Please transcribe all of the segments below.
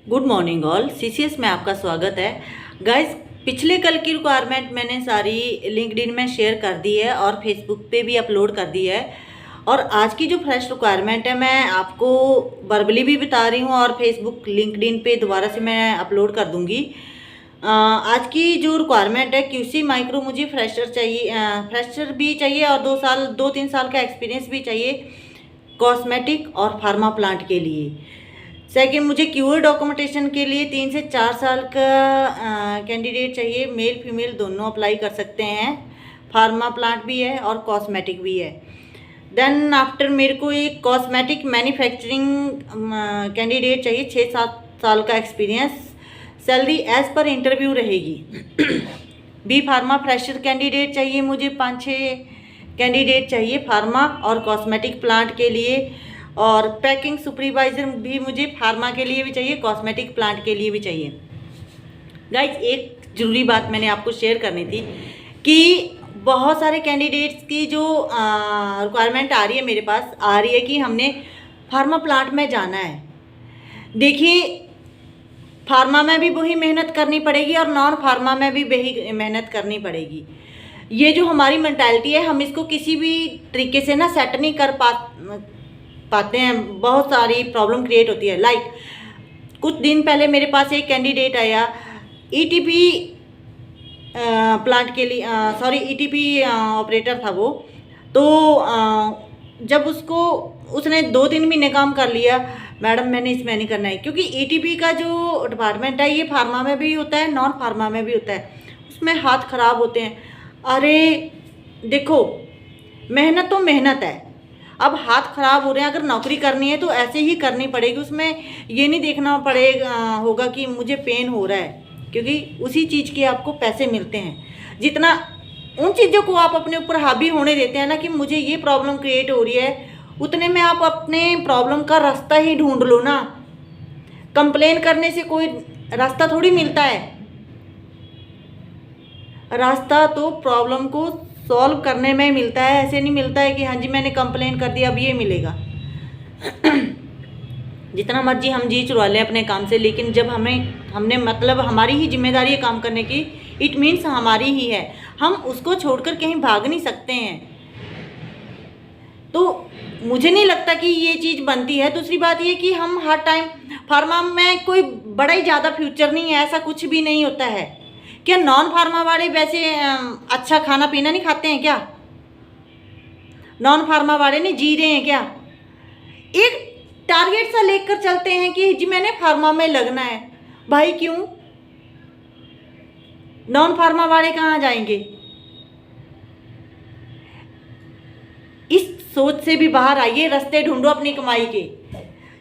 Good morning all. CCS में आपका स्वागत है। गाइस, पिछले कल की रिक्वायरमेंट मैंने सारी लिंक्डइन में शेयर कर दी है और फेसबुक पे भी अपलोड कर दी है। और आज की जो फ्रेश रिक्वायरमेंट है मैं आपको वर्बली भी बता रही हूँ और फेसबुक लिंक्डइन पे दोबारा से मैं अपलोड कर दूँगी। आज की जो रिक्वायरमेंट है क्यूसी माइक्रो, मुझे फ्रेशर चाहिए, फ्रेशर भी चाहिए और 2-3 साल का एक्सपीरियंस भी चाहिए कॉस्मेटिक और फार्मा प्लांट के लिए। सेकंड, मुझे क्यूए डॉक्यूमेंटेशन के लिए 3 से 4 साल का कैंडिडेट चाहिए। मेल फीमेल दोनों अप्लाई कर सकते हैं। फार्मा प्लांट भी है और कॉस्मेटिक भी है। देन आफ्टर मेरे को एक कॉस्मेटिक मैन्युफैक्चरिंग कैंडिडेट चाहिए, 6-7 साल का एक्सपीरियंस। सैलरी एज पर इंटरव्यू रहेगी। बी फार्मा फ्रेशर कैंडिडेट चाहिए मुझे, 5-6 कैंडिडेट चाहिए फार्मा और कॉस्मेटिक प्लांट के लिए। और पैकिंग सुपरवाइज़र भी मुझे फार्मा के लिए भी चाहिए, कॉस्मेटिक प्लांट के लिए भी चाहिए। गाइज, एक ज़रूरी बात मैंने आपको शेयर करनी थी कि बहुत सारे कैंडिडेट्स की जो रिक्वायरमेंट आ रही है, मेरे पास आ रही है कि हमने फार्मा प्लांट में जाना है। देखिए, फार्मा में भी वही मेहनत करनी पड़ेगी और नॉन फार्मा में भी वही मेहनत करनी पड़ेगी। ये जो हमारी मेंटालिटी है, हम इसको किसी भी तरीके से ना सेट नहीं कर पाते हैं। बहुत सारी प्रॉब्लम क्रिएट होती है। लाइक कुछ दिन पहले मेरे पास एक कैंडिडेट आया ईटीपी प्लांट के लिए, ईटीपी ऑपरेटर था वो। तो जब उसने 2-3 महीने काम कर लिया, मैडम मैंने इसमें नहीं करना है, क्योंकि ईटीपी का जो डिपार्टमेंट है ये फार्मा में भी होता है, नॉन फार्मा में भी होता है। उसमें हाथ खराब होते हैं। अरे देखो, मेहनत तो मेहनत है। अब हाथ खराब हो रहे हैं, अगर नौकरी करनी है तो ऐसे ही करनी पड़ेगी। उसमें ये नहीं देखना पड़ेगा होगा कि मुझे पेन हो रहा है, क्योंकि उसी चीज़ के आपको पैसे मिलते हैं। जितना उन चीज़ों को आप अपने ऊपर हावी होने देते हैं ना कि मुझे ये प्रॉब्लम क्रिएट हो रही है, उतने में आप अपने प्रॉब्लम का रास्ता ही ढूंढ लो ना। कंप्लेन करने से कोई रास्ता थोड़ी मिलता है। रास्ता तो प्रॉब्लम को सॉल्व करने में मिलता है। ऐसे नहीं मिलता है कि हाँ जी मैंने कंप्लेन कर दिया अब ये मिलेगा। जितना मर्जी हम जी चुरा लें अपने काम से, लेकिन जब हमने मतलब हमारी ही जिम्मेदारी है काम करने की, इट मीन्स हमारी ही है, हम उसको छोड़कर कहीं भाग नहीं सकते हैं। तो मुझे नहीं लगता कि ये चीज़ बनती है। दूसरी बात ये कि हम हर टाइम फार्मा में कोई बड़ा ही ज़्यादा फ्यूचर नहीं है, ऐसा कुछ भी नहीं होता है। क्या नॉन फार्मा वाले वैसे अच्छा खाना पीना नहीं खाते हैं क्या? नॉन फार्मा वाले नहीं जी रहे हैं क्या? एक टारगेट सा लेकर चलते हैं कि जी मैंने फार्मा में लगना है। भाई क्यों? नॉन फार्मा वाले कहाँ जाएंगे? इस सोच से भी बाहर आइए, रास्ते ढूंढो अपनी कमाई के।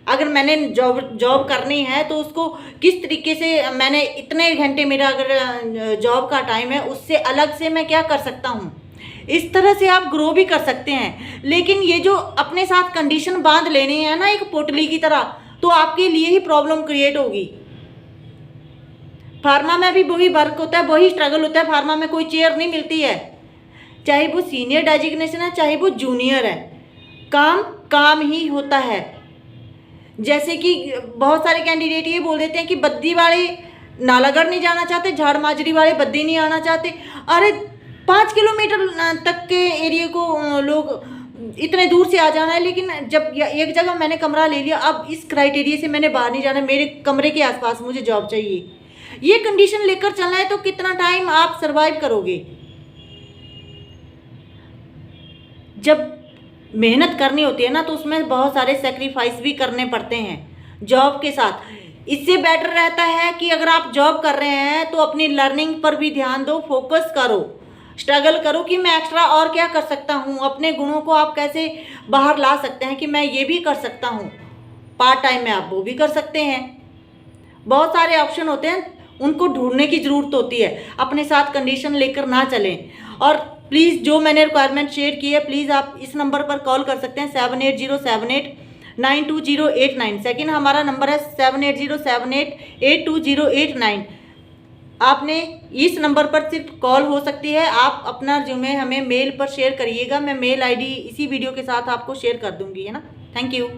अगर मैंने जॉब करनी है तो उसको किस तरीके से, मैंने इतने घंटे, मेरा अगर जॉब का टाइम है उससे अलग से मैं क्या कर सकता हूँ, इस तरह से आप ग्रो भी कर सकते हैं। लेकिन ये जो अपने साथ कंडीशन बांध लेनी है ना एक पोटली की तरह, तो आपके लिए ही प्रॉब्लम क्रिएट होगी। फार्मा में भी वही वर्क होता है, वही स्ट्रगल होता है। फार्मा में कोई चेयर नहीं मिलती है, चाहे वो सीनियर डेजिग्नेशन है चाहे वो जूनियर है, काम ही होता है। जैसे कि बहुत सारे कैंडिडेट ये बोल देते हैं कि बद्दी वाले नालागढ़ नहीं जाना चाहते, झाड़ माजरी वाले बद्दी नहीं आना चाहते। अरे 5 किलोमीटर तक के एरिया को लोग इतने दूर से आ जाना है, लेकिन जब एक जगह मैंने कमरा ले लिया, अब इस क्राइटेरिया से मैंने बाहर नहीं जाना, मेरे कमरे के आसपास मुझे जॉब चाहिए, ये कंडीशन लेकर चलना है, तो कितना टाइम आप सर्वाइव करोगे? जब मेहनत करनी होती है ना तो उसमें बहुत सारे सेक्रीफाइस भी करने पड़ते हैं जॉब के साथ। इससे बेटर रहता है कि अगर आप जॉब कर रहे हैं तो अपनी लर्निंग पर भी ध्यान दो, फोकस करो, स्ट्रगल करो कि मैं एक्स्ट्रा और क्या कर सकता हूँ, अपने गुणों को आप कैसे बाहर ला सकते हैं कि मैं ये भी कर सकता हूँ। पार्ट टाइम में आप वो भी कर सकते हैं। बहुत सारे ऑप्शन होते हैं, उनको ढूंढने की ज़रूरत होती है। अपने साथ कंडीशन लेकर ना चलें। और प्लीज़ जो मैंने रिक्वायरमेंट शेयर की है, प्लीज़ आप इस नंबर पर कॉल कर सकते हैं, 7807892089। सेकेंड हमारा नंबर है 7807882089। आपने इस नंबर पर सिर्फ कॉल हो सकती है। आप अपना रिज्यूमे हमें मेल पर शेयर करिएगा, मैं मेल आईडी इसी वीडियो के साथ आपको शेयर कर दूंगी, है ना। Thank you.